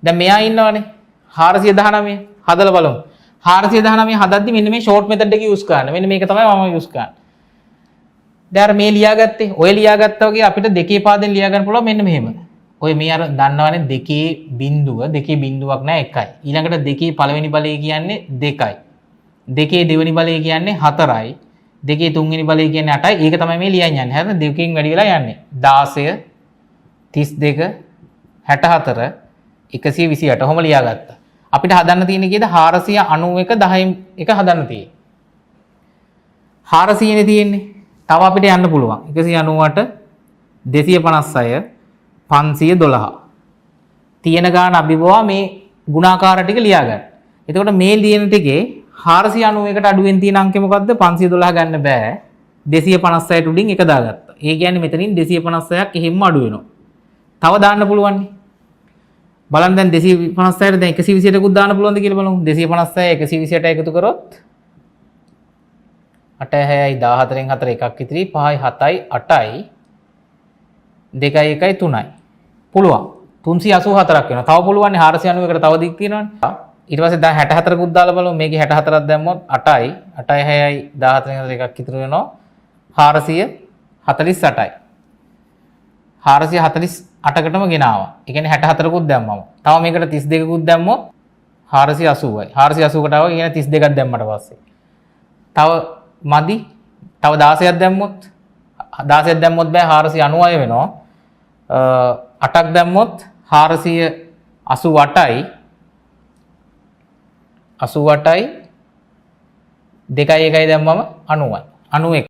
දැන් මෙයා ඉන්නවනේ 419 හදලා බලමු. 419 හදද්දි මෙන්න මේ ෂෝට් මෙතඩ් එක යූස් කරන්න. මෙන්න මේක තමයි මම යූස් කරන්නේ. දැන් අර මේ ලියාගත්තේ ඔය ලියාගත්තා වගේ අපිට දෙකේ පාදෙන් ලියා ගන්න පුළුවන් මෙන්න මෙහෙම. ඔය මේ අර දන්නවනේ දෙකේ බිඳුවක් නෑ එකයි. ඊළඟට දෙකේ පළවෙනි බලය කියන්නේ 2යි. දෙකේ දෙවෙනි බලය කියන්නේ 4යි. දෙකේ තුන්වෙනි බලය කියන්නේ 8යි. ඒක තමයි මේ ලියන් යන්නේ. හරිද? දෙකකින් වැඩි වෙලා යන්නේ. 16 32 64 128 ඔහොම ලියාගත්තා. අපිට හදන්න තියෙන්නේ කීයද? 491 10න් එක හදන්න තියෙන්නේ. 400 නේ තියෙන්නේ. තව අපිට යන්න පුළුවන්. 198 256 512 තියෙන ගාන අභිබවා මේ ගුණාකාර ටික ලියා ගන්න. එතකොට මේ ලියන ටිකේ 491ට අඩුවෙන් තියෙන අංකය මොකද්ද? 512 ගන්න බෑ. 256ට උඩින් එක දාගත්තා. ඒ කියන්නේ මෙතනින් 256ක් එහෙම්ම අඩු වෙනවා. තව දාන්න පුළුවන් නේ. බලන්න දැන් 256ට දැන් 128කුත් දාන්න පුළුවන්ද කියලා බලමු. 256 128ට එකතු කරොත් 8 6යි 14න් 4 එකක් ඉතිරි 5යි 7යි 8යි 2යි 1යි 3යි. පුළුවන්. 384ක් වෙනවා. තව පුළුවන් නේ 491කට තව දික් තියෙනවනේ. ඊට පස්සේ දැන් 64කුත් දාලා බලමු. මේකේ 64ක් දැම්මොත් 8යි 8යි 6යි 14න් 4 එකක් ඉතුරු වෙනවා 448යි. 448කටම ගෙනාවා. ඒ කියන්නේ 64කුත් දැම්මම. තව මේකට 32කුත් දැම්මොත් 480යි. 480කට ආවා. ඒ කියන්නේ 32ක් දැම්මට පස්සේ. තව මදි. තව 16ක් දැම්මොත් 16ක් දැම්මොත් බෑ 499 වෙනවා. 8ක් දැම්මොත් 488යි 88යි 2යි 1යි දැම්මම 90යි. 91